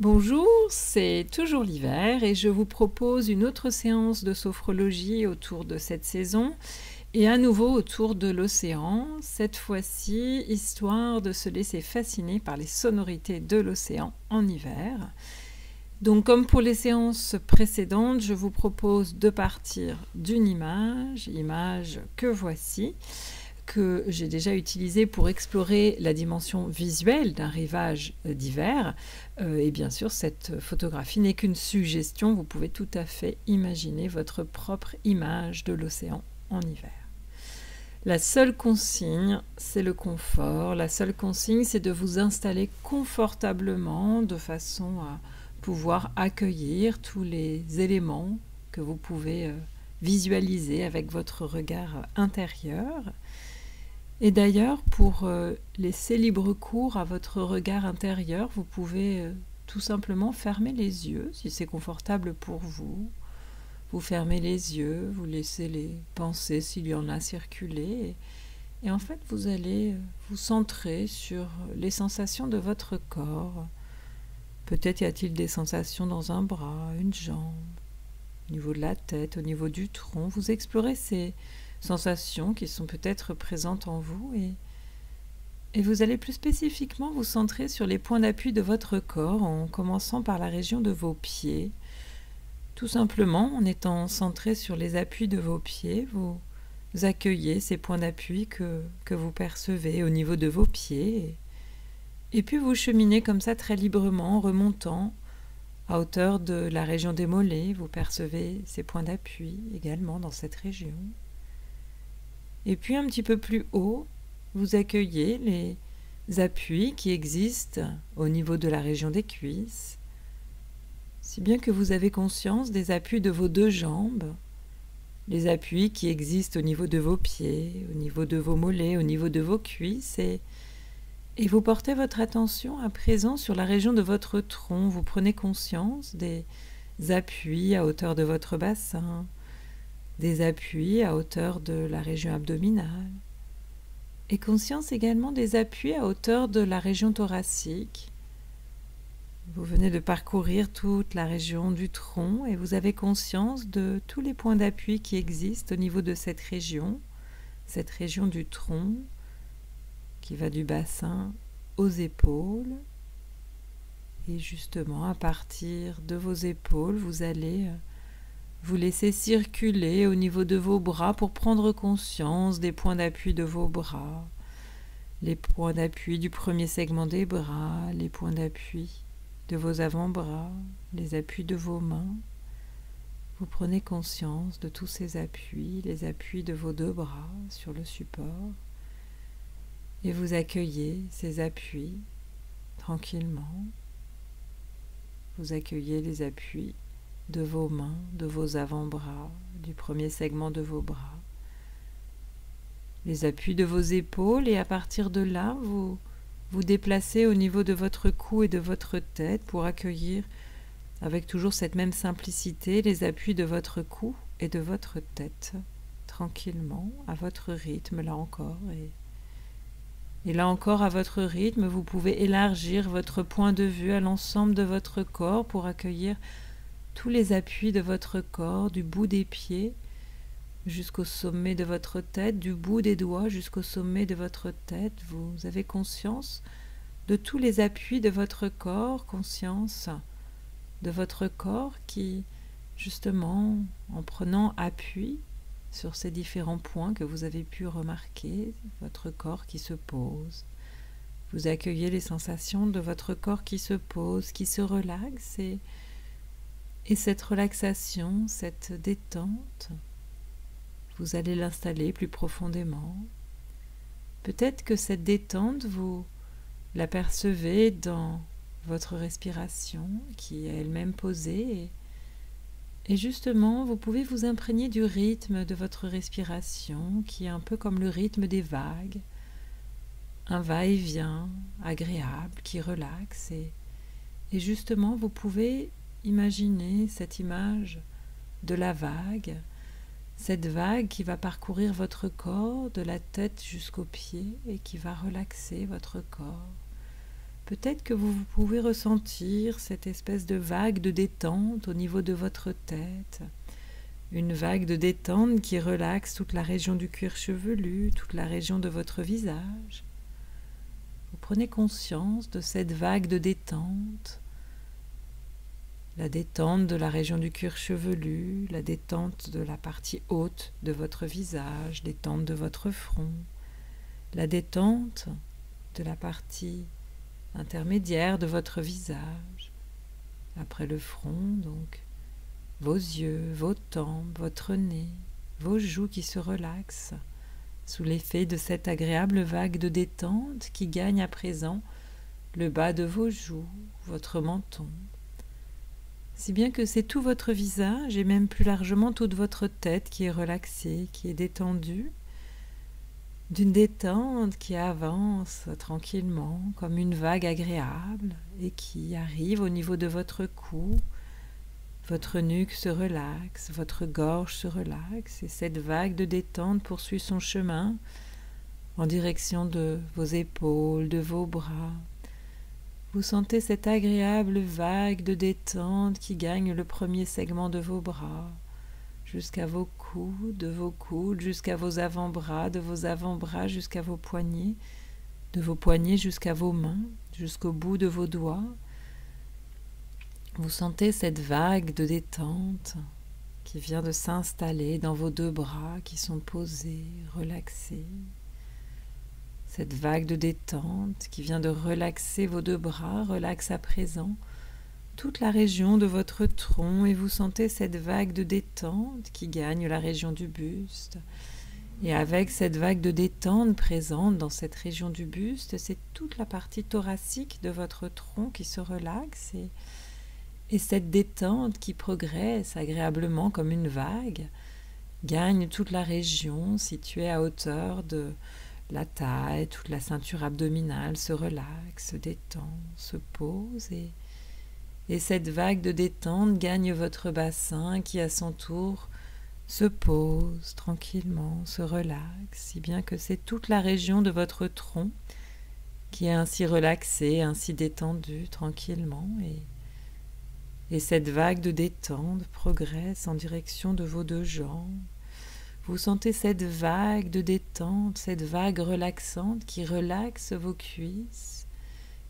Bonjour, c'est toujours l'hiver et je vous propose une autre séance de sophrologie autour de cette saison et à nouveau autour de l'océan, cette fois-ci histoire de se laisser fasciner par les sonorités de l'océan en hiver. Donc comme pour les séances précédentes, je vous propose de partir d'une image que voici, que j'ai déjà utilisé pour explorer la dimension visuelle d'un rivage d'hiver. Et bien sûr, cette photographie n'est qu'une suggestion. Vous pouvez tout à fait imaginer votre propre image de l'océan en hiver. La seule consigne, c'est le confort. La seule consigne, c'est de vous installer confortablement de façon à pouvoir accueillir tous les éléments que vous pouvez visualiser avec votre regard intérieur. Et d'ailleurs, pour laisser libre cours à votre regard intérieur, vous pouvez tout simplement fermer les yeux, si c'est confortable pour vous. Vous fermez les yeux, vous laissez les pensées, s'il y en a, circuler. Et en fait, vous allez vous centrer sur les sensations de votre corps. Peut-être y a-t-il des sensations dans un bras, une jambe, au niveau de la tête, au niveau du tronc. Vous explorez ces sensations qui sont peut-être présentes en vous et vous allez plus spécifiquement vous centrer sur les points d'appui de votre corps en commençant par la région de vos pieds. Tout simplement, en étant centré sur les appuis de vos pieds, vous accueillez ces points d'appui que vous percevez au niveau de vos pieds et puis vous cheminez comme ça très librement en remontant à hauteur de la région des mollets. Vous percevez ces points d'appui également dans cette région. Et puis un petit peu plus haut, vous accueillez les appuis qui existent au niveau de la région des cuisses, si bien que vous avez conscience des appuis de vos deux jambes, les appuis qui existent au niveau de vos pieds, au niveau de vos mollets, au niveau de vos cuisses, et vous portez votre attention à présent sur la région de votre tronc. Vous prenez conscience des appuis à hauteur de votre bassin, des appuis à hauteur de la région abdominale et conscience également des appuis à hauteur de la région thoracique. Vous venez de parcourir toute la région du tronc et vous avez conscience de tous les points d'appui qui existent au niveau de cette région du tronc qui va du bassin aux épaules. Et justement, à partir de vos épaules, vous allez vous laissez circuler au niveau de vos bras pour prendre conscience des points d'appui de vos bras, les points d'appui du premier segment des bras, les points d'appui de vos avant-bras, les appuis de vos mains. Vous prenez conscience de tous ces appuis, les appuis de vos deux bras sur le support, et vous accueillez ces appuis tranquillement. Vous accueillez les appuis de vos mains, de vos avant-bras, du premier segment de vos bras, les appuis de vos épaules, et à partir de là, vous vous déplacez au niveau de votre cou et de votre tête pour accueillir, avec toujours cette même simplicité, les appuis de votre cou et de votre tête, tranquillement, à votre rythme, là encore. Et là encore, à votre rythme, vous pouvez élargir votre point de vue à l'ensemble de votre corps pour accueillir tous les appuis de votre corps, du bout des pieds jusqu'au sommet de votre tête, du bout des doigts jusqu'au sommet de votre tête. Vous avez conscience de tous les appuis de votre corps, conscience de votre corps qui, justement, en prenant appui sur ces différents points que vous avez pu remarquer, votre corps qui se pose. Vous accueillez les sensations de votre corps qui se pose, qui se relaxe, et cette relaxation, cette détente, vous allez l'installer plus profondément. Peut-être que cette détente, vous l'apercevez dans votre respiration qui est elle-même posée. Et justement, vous pouvez vous imprégner du rythme de votre respiration qui est un peu comme le rythme des vagues. Un va-et-vient agréable qui relaxe. Et justement, vous pouvez imaginer cette image de la vague, cette vague qui va parcourir votre corps de la tête jusqu'aux pieds et qui va relaxer votre corps. peut-être que vous pouvez ressentir cette espèce de vague de détente au niveau de votre tête. Une vague de détente qui relaxe toute la région du cuir chevelu, toute la région de votre visage. Vous prenez conscience de cette vague de détente, la détente de la région du cuir chevelu, la détente de la partie haute de votre visage, détente de votre front, la détente de la partie intermédiaire de votre visage, après le front donc, vos yeux, vos tempes, votre nez, vos joues qui se relaxent sous l'effet de cette agréable vague de détente qui gagne à présent le bas de vos joues, votre menton. Si bien que c'est tout votre visage et même plus largement toute votre tête qui est relaxée, qui est détendue, d'une détente qui avance tranquillement comme une vague agréable et qui arrive au niveau de votre cou. Votre nuque se relaxe, votre gorge se relaxe et cette vague de détente poursuit son chemin en direction de vos épaules, de vos bras. Vous sentez cette agréable vague de détente qui gagne le premier segment de vos bras, jusqu'à vos coudes jusqu'à vos avant-bras, de vos avant-bras jusqu'à vos poignets, de vos poignets jusqu'à vos mains, jusqu'au bout de vos doigts. Vous sentez cette vague de détente qui vient de s'installer dans vos deux bras qui sont posés, relaxés. Cette vague de détente qui vient de relaxer vos deux bras, relaxe à présent toute la région de votre tronc et vous sentez cette vague de détente qui gagne la région du buste. Et avec cette vague de détente présente dans cette région du buste, c'est toute la partie thoracique de votre tronc qui se relaxe et cette détente qui progresse agréablement comme une vague gagne toute la région située à hauteur de la taille, toute la ceinture abdominale se relaxe, se détend, se pose et cette vague de détente gagne votre bassin qui à son tour se pose tranquillement, se relaxe, si bien que c'est toute la région de votre tronc qui est ainsi relaxée, ainsi détendue tranquillement et cette vague de détente progresse en direction de vos deux jambes. Vous sentez cette vague de détente, cette vague relaxante qui relaxe vos cuisses,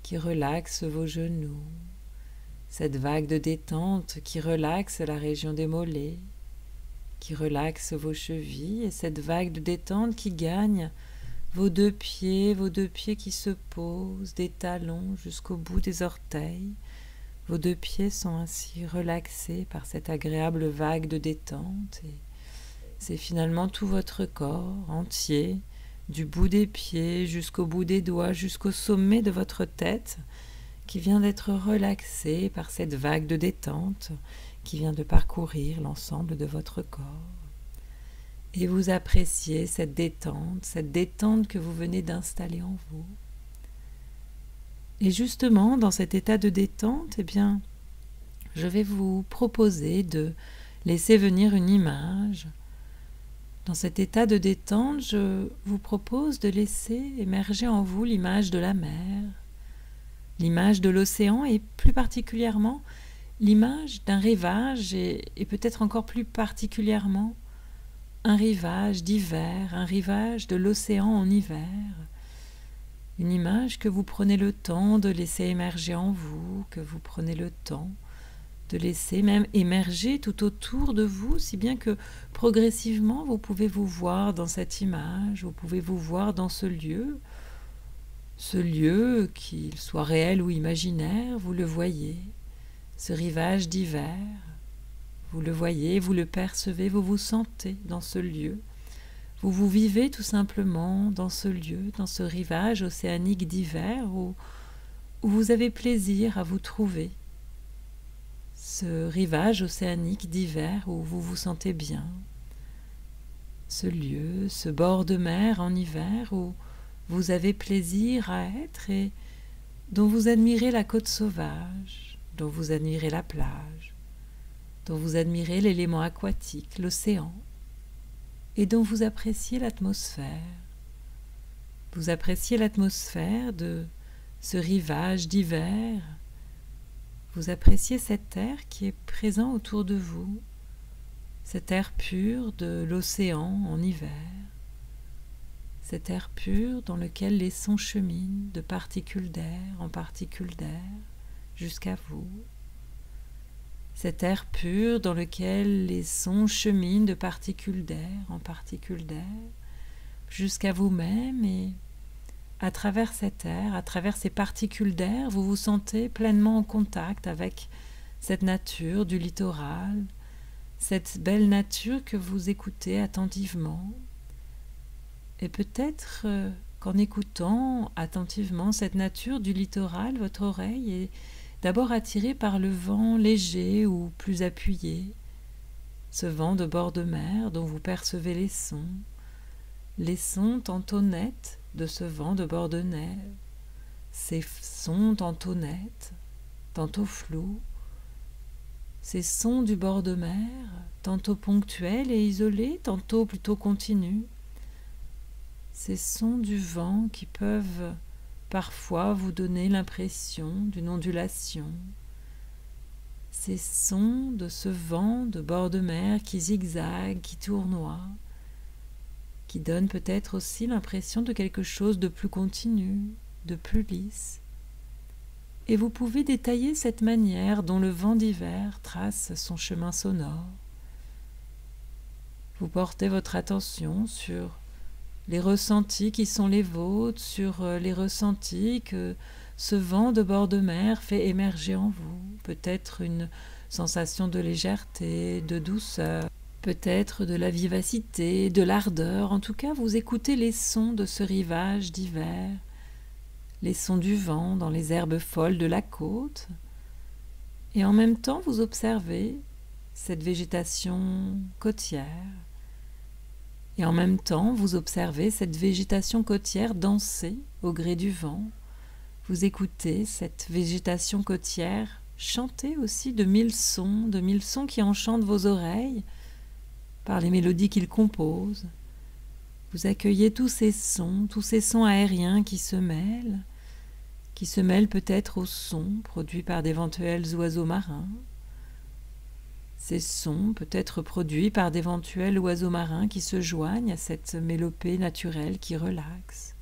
qui relaxe vos genoux. Cette vague de détente qui relaxe la région des mollets, qui relaxe vos chevilles et cette vague de détente qui gagne vos deux pieds qui se posent des talons jusqu'au bout des orteils. Vos deux pieds sont ainsi relaxés par cette agréable vague de détente et c'est finalement tout votre corps entier, du bout des pieds jusqu'au bout des doigts, jusqu'au sommet de votre tête, qui vient d'être relaxé par cette vague de détente qui vient de parcourir l'ensemble de votre corps. Et vous appréciez cette détente que vous venez d'installer en vous. Et justement, dans cet état de détente, eh bien, je vais vous proposer de laisser venir une image. Dans cet état de détente, je vous propose de laisser émerger en vous l'image de la mer, l'image de l'océan et plus particulièrement l'image d'un rivage et peut-être encore plus particulièrement un rivage d'hiver, un rivage de l'océan en hiver. Une image que vous prenez le temps de laisser émerger en vous, que vous prenez le temps de laisser même émerger tout autour de vous, si bien que progressivement vous pouvez vous voir dans cette image, vous pouvez vous voir dans ce lieu, qu'il soit réel ou imaginaire, vous le voyez, ce rivage d'hiver, vous le voyez, vous le percevez, vous vous sentez dans ce lieu. Vous vous vivez tout simplement dans ce lieu, dans ce rivage océanique d'hiver où vous avez plaisir à vous trouver. Ce rivage océanique d'hiver où vous vous sentez bien. Ce lieu, ce bord de mer en hiver où vous avez plaisir à être et dont vous admirez la côte sauvage, dont vous admirez la plage, dont vous admirez l'élément aquatique, l'océan, et dont vous appréciez l'atmosphère. Vous appréciez l'atmosphère de ce rivage d'hiver. Vous appréciez cet air qui est présent autour de vous, cet air pur de l'océan en hiver, cet air pur dans lequel les sons cheminent de particules d'air en particules d'air jusqu'à vous, cet air pur dans lequel les sons cheminent de particules d'air en particules d'air jusqu'à vous-même, et à travers cet air, à travers ces particules d'air, vous vous sentez pleinement en contact avec cette nature du littoral, cette belle nature que vous écoutez attentivement. Et peut-être qu'en écoutant attentivement cette nature du littoral, votre oreille est d'abord attirée par le vent léger ou plus appuyé, ce vent de bord de mer dont vous percevez les sons tantôt nets de ce vent de bord de mer, ces sons tantôt nets, tantôt flous, ces sons du bord de mer, tantôt ponctuels et isolés, tantôt plutôt continus, ces sons du vent qui peuvent parfois vous donner l'impression d'une ondulation, ces sons de ce vent de bord de mer qui zigzague, qui tournoie, qui donne peut-être aussi l'impression de quelque chose de plus continu, de plus lisse. Et vous pouvez détailler cette manière dont le vent d'hiver trace son chemin sonore. Vous portez votre attention sur les ressentis qui sont les vôtres, sur les ressentis que ce vent de bord de mer fait émerger en vous. Peut-être une sensation de légèreté, de douceur, peut-être de la vivacité, de l'ardeur. En tout cas, vous écoutez les sons de ce rivage d'hiver, les sons du vent dans les herbes folles de la côte. Et en même temps, vous observez cette végétation côtière. Et en même temps, vous observez cette végétation côtière danser au gré du vent. Vous écoutez cette végétation côtière chanter aussi de mille sons qui enchantent vos oreilles par les mélodies qu'ils composent. Vous accueillez tous ces sons aériens qui se mêlent peut-être aux sons produits par d'éventuels oiseaux marins. Ces sons peut-être produits par d'éventuels oiseaux marins qui se joignent à cette mélopée naturelle qui relaxe.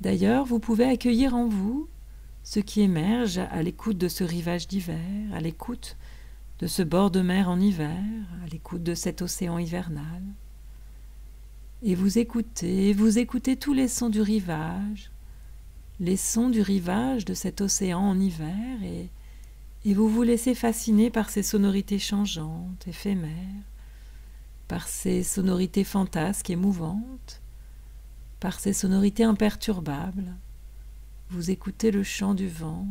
D'ailleurs, vous pouvez accueillir en vous ce qui émerge à l'écoute de ce rivage d'hiver, à l'écoute de ce bord de mer en hiver, à l'écoute de cet océan hivernal. Et vous écoutez tous les sons du rivage, les sons du rivage de cet océan en hiver, et vous vous laissez fasciner par ces sonorités changeantes, éphémères, par ces sonorités fantasques et mouvantes, par ces sonorités imperturbables. Vous écoutez le chant du vent,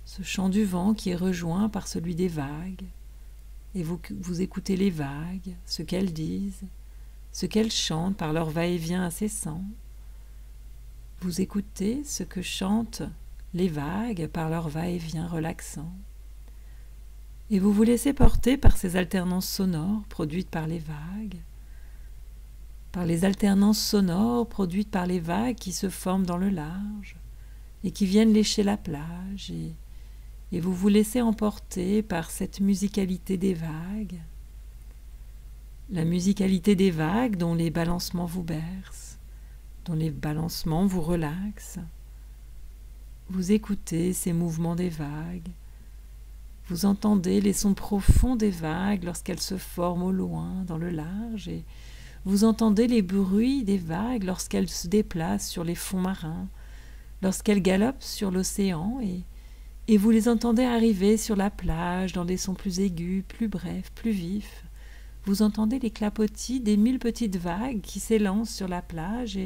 ce chant du vent qui est rejoint par celui des vagues, et vous écoutez les vagues, ce qu'elles disent, ce qu'elles chantent par leur va-et-vient incessant. Vous écoutez ce que chantent les vagues par leur va-et-vient relaxant. Et vous vous laissez porter par ces alternances sonores produites par les vagues, par les alternances sonores produites par les vagues qui se forment dans le large et qui viennent lécher la plage, et vous vous laissez emporter par cette musicalité des vagues, la musicalité des vagues dont les balancements vous bercent, dont les balancements vous relaxent. Vous écoutez ces mouvements des vagues, vous entendez les sons profonds des vagues lorsqu'elles se forment au loin dans le large, et vous entendez les bruits des vagues lorsqu'elles se déplacent sur les fonds marins, lorsqu'elles galopent sur l'océan, et vous les entendez arriver sur la plage dans des sons plus aigus, plus brefs, plus vifs. Vous entendez les clapotis des 1000 petites vagues qui s'élancent sur la plage,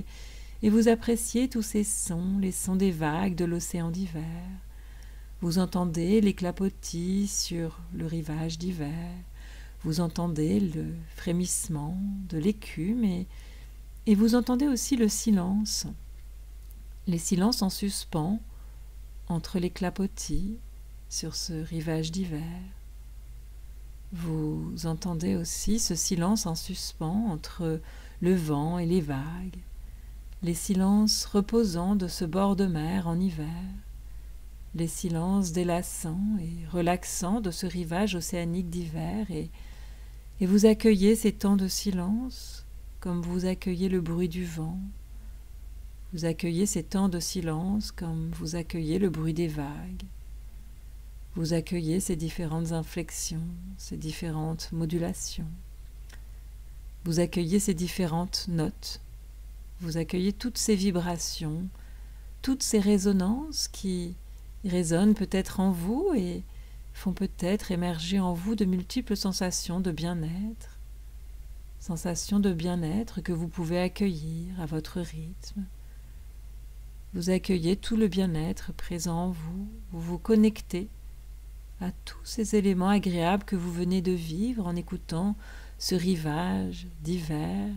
et vous appréciez tous ces sons, les sons des vagues de l'océan d'hiver. Vous entendez les clapotis sur le rivage d'hiver, vous entendez le frémissement de l'écume, et vous entendez aussi le silence, les silences en suspens entre les clapotis sur ce rivage d'hiver. Vous entendez aussi ce silence en suspens entre le vent et les vagues les silences reposants de ce bord de mer en hiver, les silences délassants et relaxants de ce rivage océanique d'hiver, et vous accueillez ces temps de silence comme vous accueillez le bruit du vent. Vous accueillez ces temps de silence comme vous accueillez le bruit des vagues. Vous accueillez ces différentes inflexions, ces différentes modulations. Vous accueillez ces différentes notes. Vous accueillez toutes ces vibrations, toutes ces résonances qui résonnent peut-être en vous et font peut-être émerger en vous de multiples sensations de bien-être. Sensations de bien-être que vous pouvez accueillir à votre rythme. Vous accueillez tout le bien-être présent en vous, vous vous connectez à tous ces éléments agréables que vous venez de vivre en écoutant ce rivage d'hiver,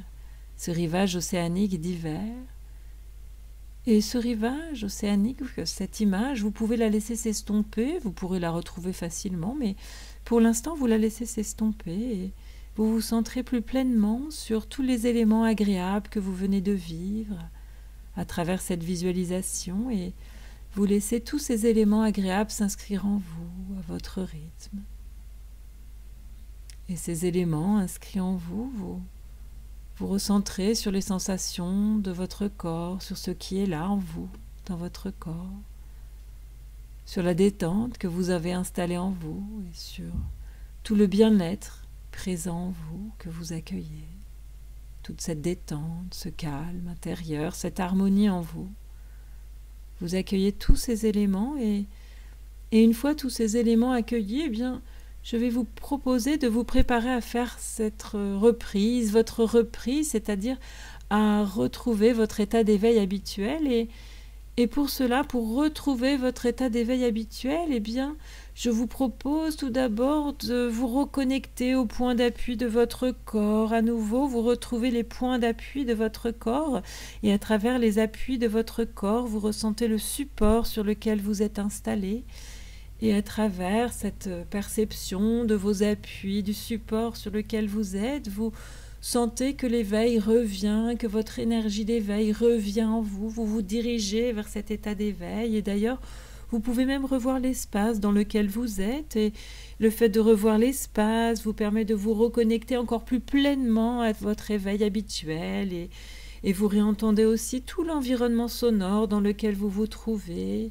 ce rivage océanique d'hiver. Et ce rivage océanique, cette image, vous pouvez la laisser s'estomper, vous pourrez la retrouver facilement, mais pour l'instant, vous la laissez s'estomper et vous vous centrez plus pleinement sur tous les éléments agréables que vous venez de vivre à travers cette visualisation et vous laissez tous ces éléments agréables s'inscrire en vous, à votre rythme. Et ces éléments inscrits en vous, vous recentrez sur les sensations de votre corps, sur ce qui est là en vous, dans votre corps, sur la détente que vous avez installée en vous et sur tout le bien-être présent en vous que vous accueillez. Toute cette détente, ce calme intérieur, cette harmonie en vous. Vous accueillez tous ces éléments et une fois tous ces éléments accueillis, eh bien, je vais vous proposer de vous préparer à faire cette reprise, votre reprise, c'est-à-dire à retrouver votre état d'éveil habituel. Et pour cela, pour retrouver votre état d'éveil habituel, eh bien, je vous propose tout d'abord de vous reconnecter au point d'appui de votre corps. À nouveau, vous retrouvez les points d'appui de votre corps et à travers les appuis de votre corps, vous ressentez le support sur lequel vous êtes installé. Et à travers cette perception de vos appuis, du support sur lequel vous êtes, vous sentez que l'éveil revient, que votre énergie d'éveil revient en vous. Vous vous dirigez vers cet état d'éveil. Et d'ailleurs, vous pouvez même revoir l'espace dans lequel vous êtes. Et le fait de revoir l'espace vous permet de vous reconnecter encore plus pleinement à votre éveil habituel. Et vous réentendez aussi tout l'environnement sonore dans lequel vous vous trouvez.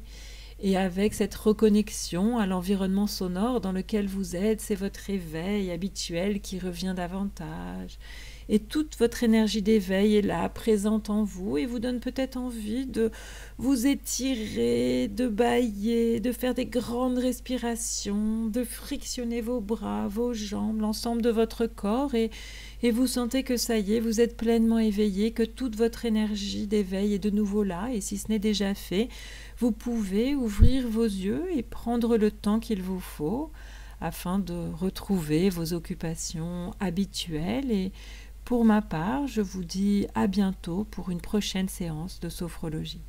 Et avec cette reconnexion à l'environnement sonore dans lequel vous êtes, c'est votre éveil habituel qui revient davantage. Et toute votre énergie d'éveil est là, présente en vous, et vous donne peut-être envie de vous étirer, de bâiller, de faire des grandes respirations, de frictionner vos bras, vos jambes, l'ensemble de votre corps, et vous sentez que ça y est, vous êtes pleinement éveillé, que toute votre énergie d'éveil est de nouveau là, et si ce n'est déjà fait, vous pouvez ouvrir vos yeux et prendre le temps qu'il vous faut afin de retrouver vos occupations habituelles. Et pour ma part, je vous dis à bientôt pour une prochaine séance de sophrologie.